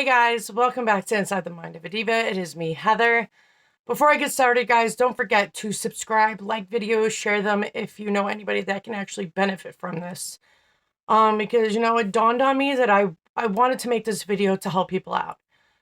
guys, welcome back to Inside the Mind of a Diva. It is me, Heather. Before I get started, guys, don't forget to subscribe, like videos, share them if you know anybody that can actually benefit from this. Because, it dawned on me that I wanted to make this video to help people out.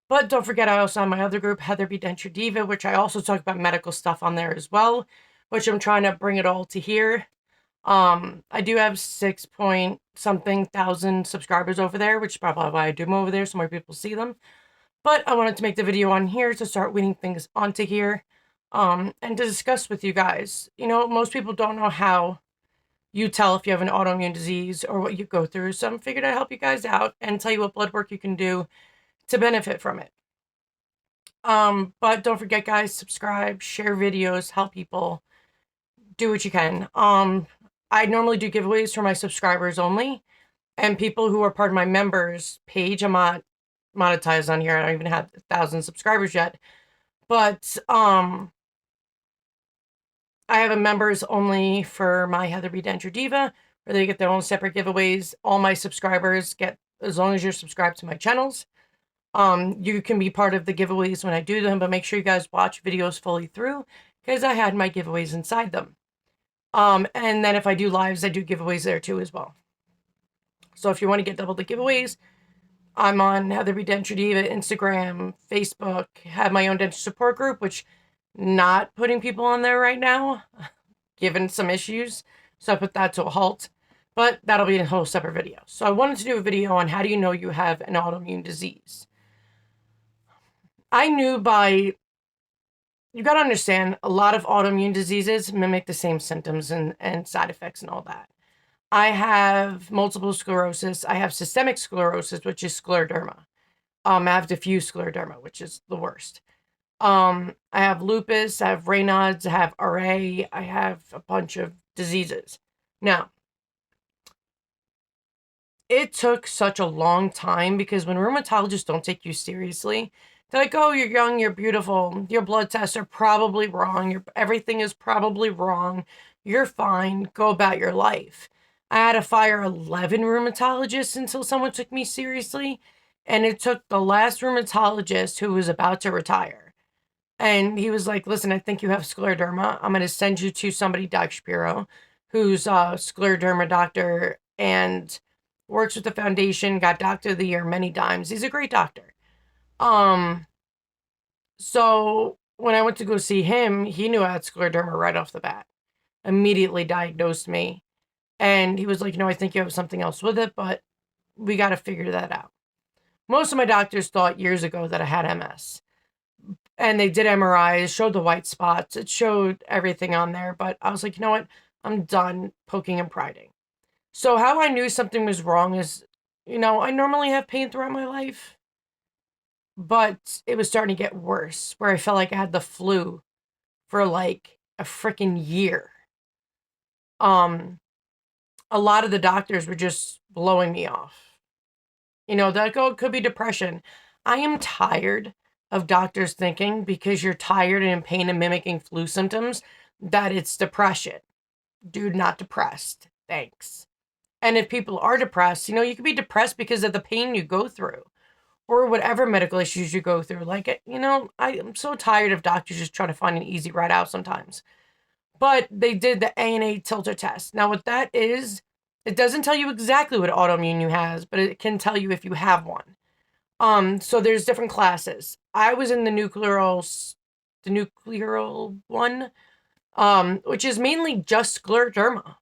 But don't forget, I also have my other group, Heather B. Denture Diva, which I also talk about medical stuff on there as well, which I'm trying to bring it all to here. I do have 6 point something thousand subscribers over there, which is probably why I do them over there so more people see them. But I wanted to make the video on here to start weaning things onto here, and to discuss with you guys. Most people don't know how you tell if you have an autoimmune disease or what you go through, so I figured I'd help you guys out and tell you what blood work you can do to benefit from it. But don't forget, guys, subscribe, share videos, help people, do what you can. I normally do giveaways for my subscribers only, and people who are part of my members page. I'm not monetized on here. I don't even have 1,000 subscribers yet. But I have a members only for my Heather B. Denture Diva, where they get their own separate giveaways. All my subscribers get, as long as you're subscribed to my channels, you can be part of the giveaways when I do them, but make sure you guys watch videos fully through, because I had my giveaways inside them. And then if I do lives, I do giveaways there too as well. So if you want to get double the giveaways, I'm on Heather B. Denture Diva, Instagram, Facebook, have my own Denture Support group, which not putting people on there right now, given some issues. So I put that to a halt, but that'll be a whole separate video. So I wanted to do a video on how do you know you have an autoimmune disease. I knew you got to understand, a lot of autoimmune diseases mimic the same symptoms and side effects and all that. I have multiple sclerosis. I have systemic sclerosis, which is scleroderma. I have diffuse scleroderma, which is the worst. I have lupus, I have Raynaud's, I have RA, I have a bunch of diseases. Now, it took such a long time because when rheumatologists don't take you seriously, they're like, oh, you're young, you're beautiful, your blood tests are probably wrong, everything is probably wrong, you're fine, go about your life. I had to fire 11 rheumatologists until someone took me seriously, and it took the last rheumatologist who was about to retire. And he was like, listen, I think you have scleroderma. I'm going to send you to somebody, Doc Shapiro, who's a scleroderma doctor and works with the foundation, got Doctor of the Year many times. He's a great doctor. So when I went to go see him, he knew I had scleroderma right off the bat, immediately diagnosed me. And he was like, I think you have something else with it, but we got to figure that out. Most of my doctors thought years ago that I had MS. And they did MRIs, showed the white spots. It showed everything on there. But I was like, you know what? I'm done poking and prying. So how I knew something was wrong is, I normally have pain throughout my life. But it was starting to get worse, where I felt like I had the flu for like a freaking year. A lot of the doctors were just blowing me off. They're like, oh, it could be depression. I am tired of doctors thinking because you're tired and in pain and mimicking flu symptoms that it's depression. Dude, not depressed. Thanks. And if people are depressed, you could be depressed because of the pain you go through or whatever medical issues you go through. Like, I'm so tired of doctors just trying to find an easy ride out sometimes. But they did the ANA tilter test. Now, what that is, it doesn't tell you exactly what autoimmune you has, but it can tell you if you have one. So there's different classes. I was in the nuclearal one, which is mainly just scleroderma.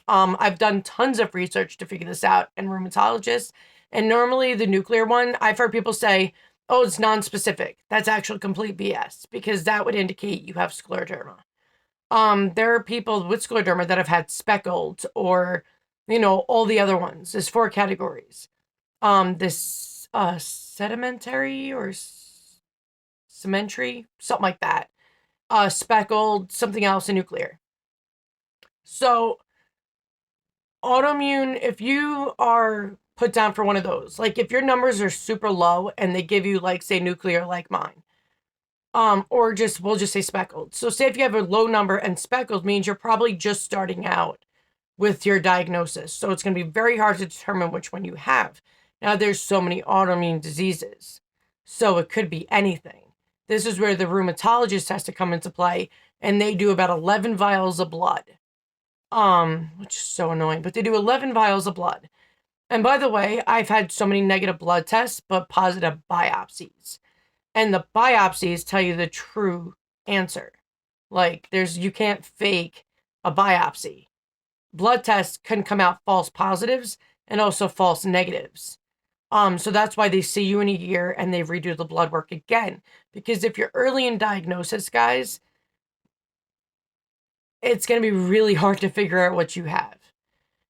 I've done tons of research to figure this out, and rheumatologists. And normally the nuclear one, I've heard people say, oh, it's non-specific. That's actually complete BS, because that would indicate you have scleroderma. There are people with scleroderma that have had speckled or, all the other ones. There's 4 categories. This sedimentary or cementary, something like that. Speckled, something else, and nuclear. So autoimmune, if you are put down for one of those, like if your numbers are super low and they give you like, say, nuclear like mine, or we'll just say speckled. So say if you have a low number and speckled means you're probably just starting out with your diagnosis. So it's going to be very hard to determine which one you have. Now, there's so many autoimmune diseases, so it could be anything. This is where the rheumatologist has to come into play, and they do about 11 vials of blood, which is so annoying, but they do 11 vials of blood. And by the way, I've had so many negative blood tests, but positive biopsies. And the biopsies tell you the true answer. Like, you can't fake a biopsy. Blood tests can come out false positives and also false negatives. So that's why they see you in a year and they redo the blood work again. Because if you're early in diagnosis, guys, it's going to be really hard to figure out what you have.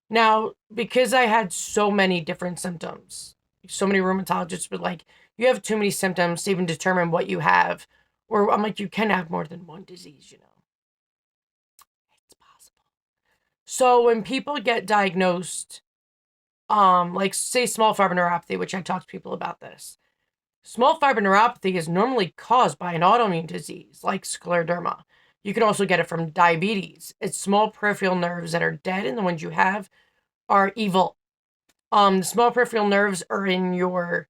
Now, because I had so many different symptoms, so many rheumatologists were like, you have too many symptoms to even determine what you have. Or I'm like, you can have more than one disease, you know. It's possible. So when people get diagnosed, like say small fiber neuropathy, which I talk to people about this. Small fiber neuropathy is normally caused by an autoimmune disease like scleroderma. You can also get it from diabetes. It's small peripheral nerves that are dead, and the ones you have are evil. The small peripheral nerves are in your,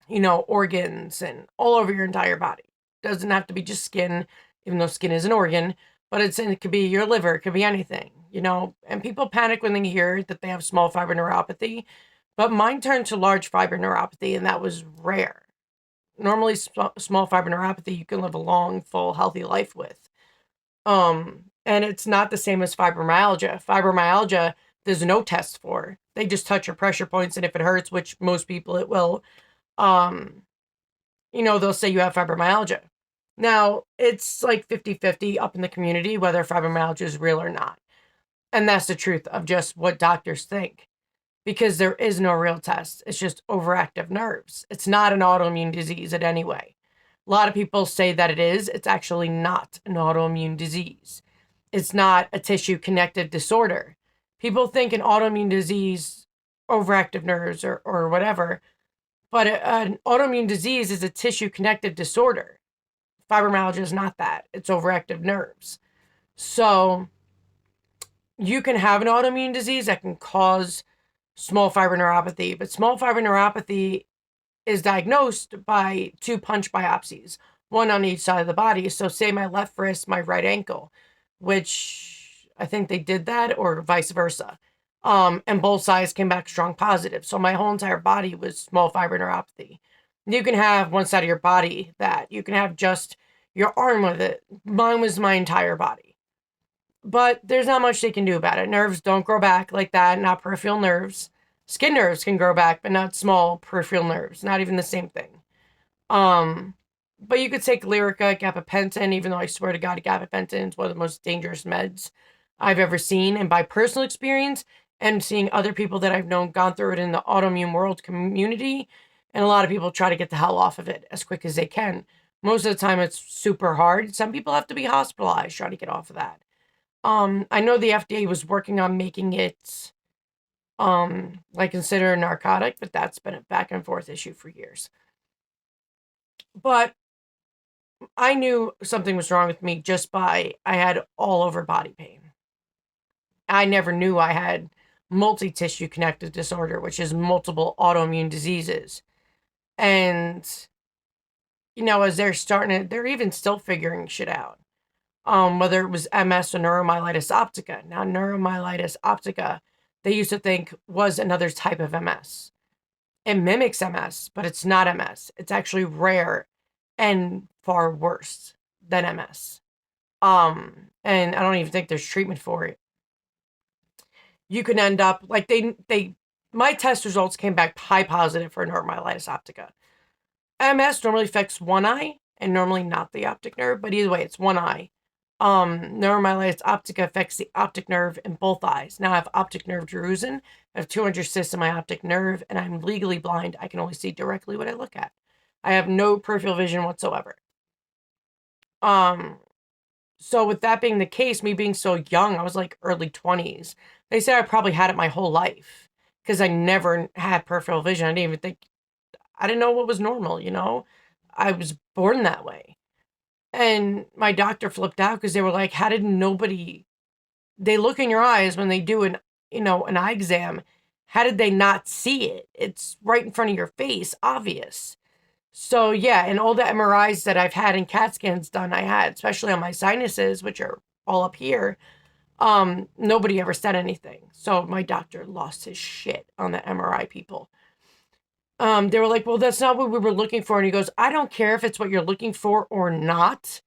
organs and all over your entire body. Doesn't have to be just skin, even though skin is an organ, but it could be your liver, it could be anything, and people panic when they hear that they have small fiber neuropathy, but mine turned to large fiber neuropathy, and that was rare. Normally, small fiber neuropathy, you can live a long, full, healthy life with. And it's not the same as fibromyalgia. Fibromyalgia, there's no test for. They just touch your pressure points, and if it hurts, which most people it will, they'll say you have fibromyalgia. Now, it's like 50-50 up in the community whether fibromyalgia is real or not. And that's the truth of just what doctors think. Because there is no real test. It's just overactive nerves. It's not an autoimmune disease in any way. A lot of people say that it is. It's actually not an autoimmune disease. It's not a tissue connective disorder. People think an autoimmune disease, overactive nerves or whatever, but an autoimmune disease is a tissue connective disorder. Fibromyalgia is not that. It's overactive nerves. So you can have an autoimmune disease that can cause small fiber neuropathy, but small fiber neuropathy is diagnosed by 2 punch biopsies, one on each side of the body. So say my left wrist, my right ankle, which I think they did that, or vice versa. And both sides came back strong positive. So my whole entire body was small fiber neuropathy. You can have one side of your body that. You can have just your arm with it. Mine was my entire body. But there's not much they can do about it. Nerves don't grow back like that, not peripheral nerves. Skin nerves can grow back, but not small peripheral nerves. Not even the same thing. But you could take Lyrica, gabapentin, even though I swear to God, gabapentin is one of the most dangerous meds I've ever seen. And by personal experience and seeing other people that I've known gone through it in the autoimmune world community, and a lot of people try to get the hell off of it as quick as they can. Most of the time, it's super hard. Some people have to be hospitalized trying to get off of that. I know the FDA was working on making it, considered a narcotic, but that's been a back and forth issue for years. But I knew something was wrong with me just by I had all over body pain. I never knew I had multi-tissue connective disorder, which is multiple autoimmune diseases. And, as they're even still figuring shit out. Whether it was MS or neuromyelitis optica. Now, neuromyelitis optica, they used to think was another type of MS. It mimics MS, but it's not MS. It's actually rare and far worse than MS. And I don't even think there's treatment for it. You can end up like my test results came back high positive for neuromyelitis optica. MS normally affects one eye and normally not the optic nerve, but either way, it's one eye. Neuromyelitis optica affects the optic nerve in both eyes. Now I have optic nerve drusen. I have 200 cysts in my optic nerve, and I'm legally blind. I can only see directly what I look at. I have no peripheral vision whatsoever. So with that being the case, me being so young, I was like early 20s. They said I probably had it my whole life because I never had peripheral vision. I didn't know what was normal, I was born that way. And my doctor flipped out because they were like, they look in your eyes when they do an eye exam, How did they not see it? It's right in front of your face, obvious. So yeah, and all the MRIs that I've had and CAT scans done, I had, especially on my sinuses, which are all up here, nobody ever said anything. So my doctor lost his shit on the MRI people. They were like, well, that's not what we were looking for. And he goes, I don't care if it's what you're looking for or not.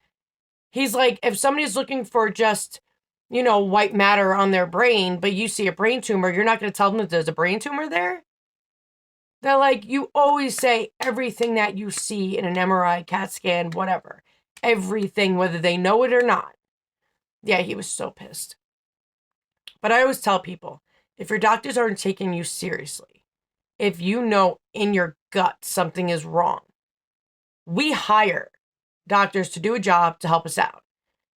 He's like, if somebody's looking for just, white matter on their brain, but you see a brain tumor, you're not going to tell them that there's a brain tumor there? They're like, you always say everything that you see in an MRI, CAT scan, whatever. Everything, whether they know it or not. Yeah, he was so pissed. But I always tell people, if your doctors aren't taking you seriously, if you know in your gut something is wrong, we hire doctors to do a job to help us out.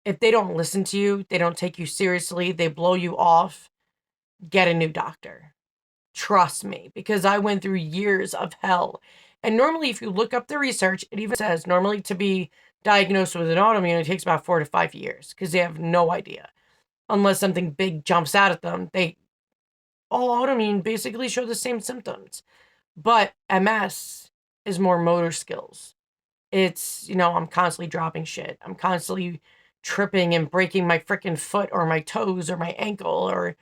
If they don't listen to you, they don't take you seriously, they blow you off, get a new doctor. Trust me, because I went through years of hell. And normally, if you look up the research, it even says normally to be diagnosed with an autoimmune, it takes about 4 to 5 years because they have no idea. Unless something big jumps out at them, all autoimmune basically show the same symptoms. But MS is more motor skills. It's, I'm constantly dropping shit. I'm constantly tripping and breaking my freaking foot or my toes or my ankle or,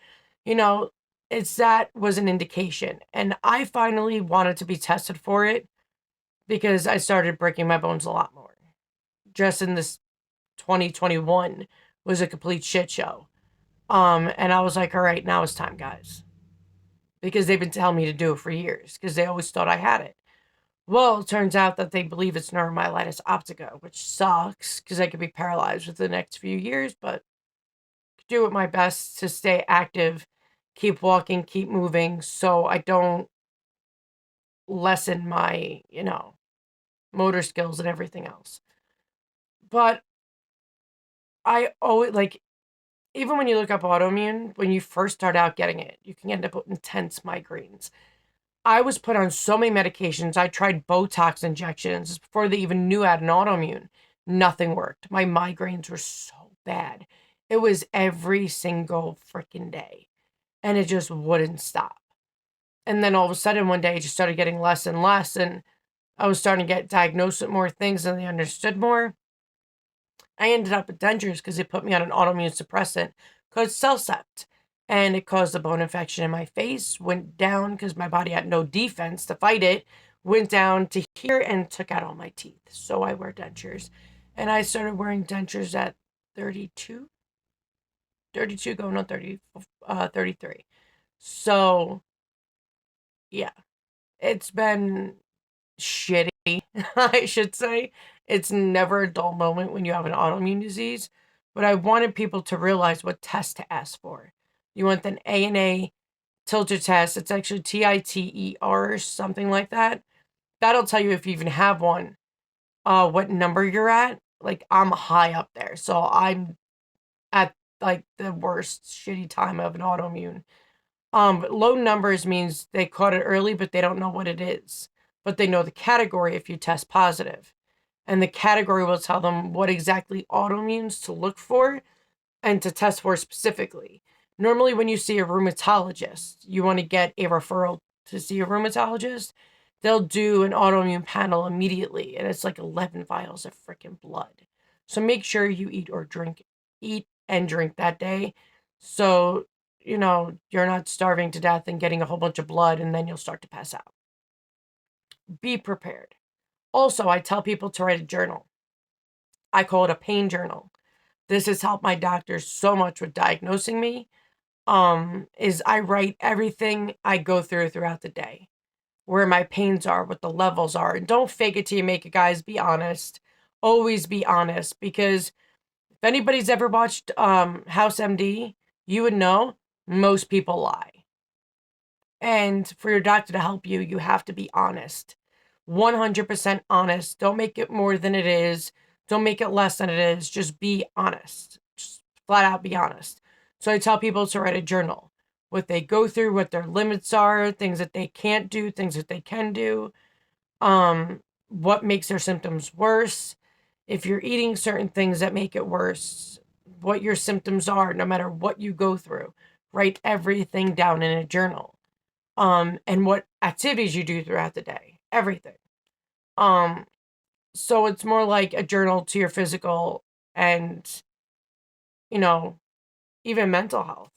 that was an indication. And I finally wanted to be tested for it because I started breaking my bones a lot more. Just in this 2021 was a complete shit show. And I was like, all right, now it's time, guys. Because they've been telling me to do it for years because they always thought I had it. Well, it turns out that they believe it's neuromyelitis optica, which sucks because I could be paralyzed within the next few years, but do it my best to stay active, keep walking, keep moving so I don't lessen my, motor skills and everything else. But I always, even when you look up autoimmune, when you first start out getting it, you can end up with intense migraines. I was put on so many medications. I tried Botox injections before they even knew I had an autoimmune. Nothing worked. My migraines were so bad. It was every single freaking day. And it just wouldn't stop. And then all of a sudden one day it just started getting less and less. And I was starting to get diagnosed with more things and they understood more. I ended up with dentures because they put me on an autoimmune suppressant called Cellcept. And it caused a bone infection in my face, went down because my body had no defense to fight it, went down to here and took out all my teeth. So I wear dentures. And I started wearing dentures at 32 going on 33. So, yeah, it's been shitty, I should say. It's never a dull moment when you have an autoimmune disease, but I wanted people to realize what test to ask for. You want an ANA Tilter test. It's actually TITER or something like that. That'll tell you if you even have one, what number you're at. Like, I'm high up there, so I'm at, the worst shitty time of an autoimmune. Low numbers means they caught it early, but they don't know what it is. But they know the category if you test positive. And the category will tell them what exactly autoimmunes to look for and to test for specifically. Normally, when you see a rheumatologist, you want to get a referral to see a rheumatologist. They'll do an autoimmune panel immediately, and it's like 11 vials of freaking blood. So make sure you eat and drink that day. So, you're not starving to death and getting a whole bunch of blood, and then you'll start to pass out. Be prepared. Also, I tell people to write a journal. I call it a pain journal. This has helped my doctors so much with diagnosing me. Is I write everything I go throughout the day, where my pains are, what the levels are. And don't fake it till you make it, guys. Be honest. Always be honest, because if anybody's ever watched House MD, you would know most people lie. And for your doctor to help you, you have to be honest. 100% honest. Don't make it more than it is. Don't make it less than it is. Just be honest. Just flat out be honest. So I tell people to write a journal. What they go through, what their limits are, things that they can't do, things that they can do. What makes their symptoms worse. If you're eating certain things that make it worse. What your symptoms are, no matter what you go through. Write everything down in a journal. and what activities you do throughout the day, everything. So it's more like a journal to your physical and, you know, even mental health.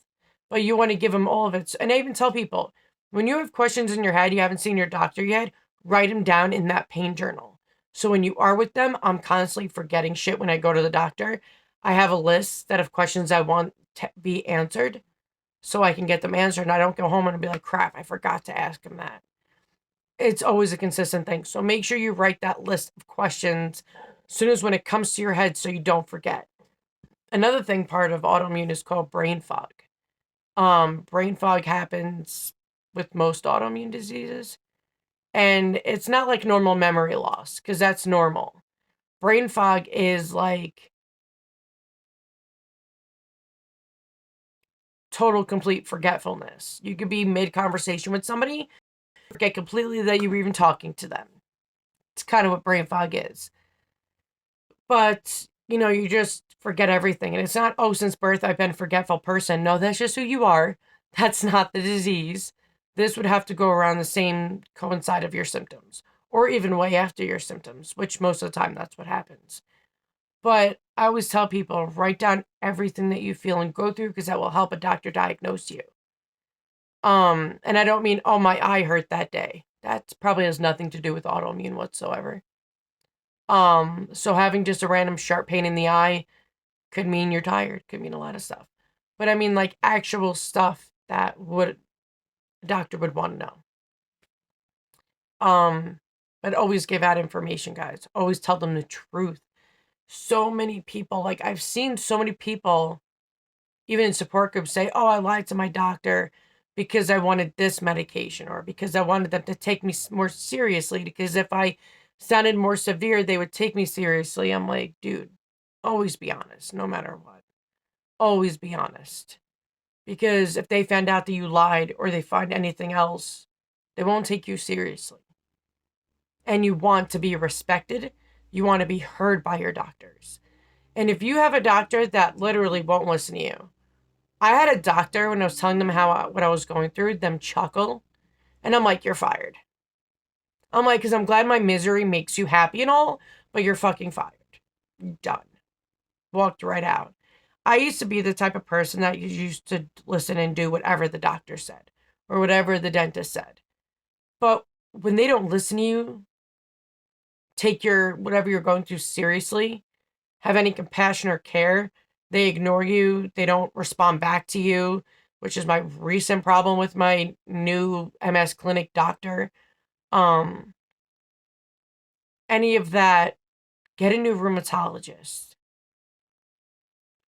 But you want to give them all of it. And I even tell people, when you have questions in your head, you haven't seen your doctor yet, write them down in that pain journal. So when you are with them, I'm constantly forgetting shit when I go to the doctor. I have a list that of questions I want to be answered so I can get them answered. And I don't go home and be like, crap, I forgot to ask him that. It's always a consistent thing. So make sure you write that list of questions as soon as when it comes to your head so you don't forget. Another thing part of autoimmune is called brain fog. Brain fog happens with most autoimmune diseases. And it's not like normal memory loss, because that's normal. Brain fog is like total complete forgetfulness. You could be mid-conversation with somebody, forget completely that you were even talking to them. It's kind of what brain fog is. But, you just forget everything. And it's not, oh, since birth I've been a forgetful person. No, that's just who you are. That's not the disease. This would have to go around the same coincide of your symptoms, or even way after your symptoms, which most of the time that's what happens. But I always tell people, write down everything that you feel and go through, because that will help a doctor diagnose you. And I don't mean, oh, my eye hurt that day. That probably has nothing to do with autoimmune whatsoever. So having just a random sharp pain in the eye could mean you're tired, could mean a lot of stuff. But I mean, like, actual stuff that a doctor would want to know. But always give out information, guys. Always tell them the truth. So many people, like, I've seen so many people, even in support groups, say, oh, I lied to my doctor because I wanted this medication, or because I wanted them to take me more seriously, because if I sounded more severe, they would take me seriously. I'm like, dude, always be honest, no matter what. Always be honest. Because if they found out that you lied, or they find anything else, they won't take you seriously. And you want to be respected. You want to be heard by your doctors. And if you have a doctor that literally won't listen to you, I had a doctor, when I was telling them what I was going through, them chuckle. And I'm like, you're fired. I'm like, because I'm glad my misery makes you happy and all, but you're fucking fired. Done. Walked right out. I used to be the type of person that used to listen and do whatever the doctor said, or whatever the dentist said. But when they don't listen to you, take your whatever you're going through seriously, have any compassion or care, they ignore you, they don't respond back to you, which is my recent problem with my new MS clinic doctor. Any of that, get a new rheumatologist.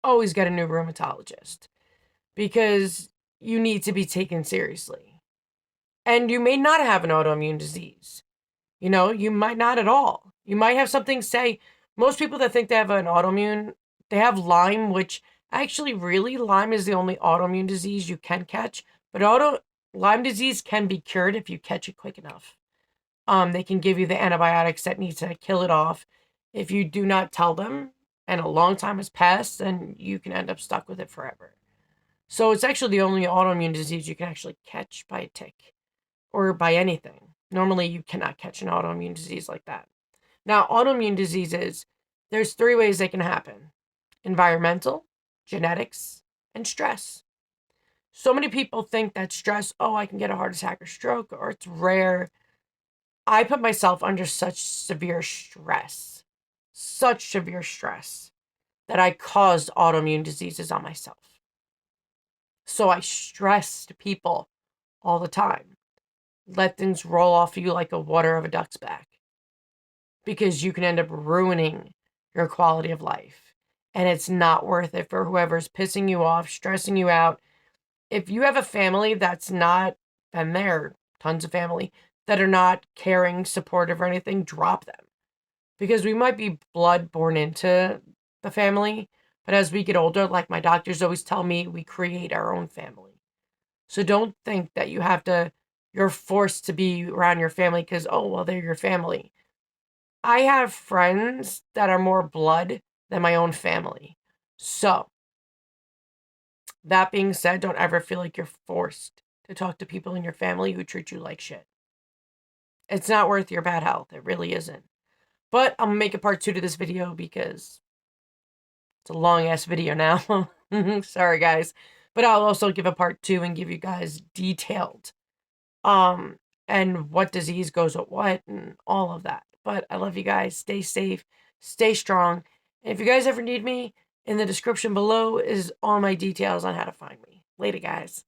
Always get a new rheumatologist, because you need to be taken seriously. And you may not have an autoimmune disease. You might not at all. You might have something, say, most people that think they have an autoimmune, they have Lyme, which actually really Lyme is the only autoimmune disease you can catch. But Lyme disease can be cured if you catch it quick enough. They can give you the antibiotics that need to kill it off. If you do not tell them and a long time has passed, then you can end up stuck with it forever. So it's actually the only autoimmune disease you can actually catch by a tick or by anything. Normally, you cannot catch an autoimmune disease like that. Now, autoimmune diseases, there's 3 ways they can happen: environmental, genetics, and stress. So many people think that stress, oh, I can get a heart attack or stroke, or it's rare. I put myself under such severe stress, that I caused autoimmune diseases on myself. So I stressed people all the time. Let things roll off you like a water of a duck's back, because you can end up ruining your quality of life. And it's not worth it for whoever's pissing you off, stressing you out. If you have a family that's not, and there are tons of family that are not caring, supportive, or anything, drop them. Because we might be blood born into the family, but as we get older, like my doctors always tell me, we create our own family. So don't think that you're forced to be around your family because, oh, well, they're your family. I have friends that are more blood than my own family. So, that being said, don't ever feel like you're forced to talk to people in your family who treat you like shit. It's not worth your bad health. It really isn't. But I'm going to make a part 2 to this video because it's a long-ass video now. Sorry, guys. But I'll also give a part 2 and give you guys detailed and what disease goes with what and all of that. But I love you guys. Stay safe. Stay strong. And if you guys ever need me, in the description below is all my details on how to find me. Later, guys.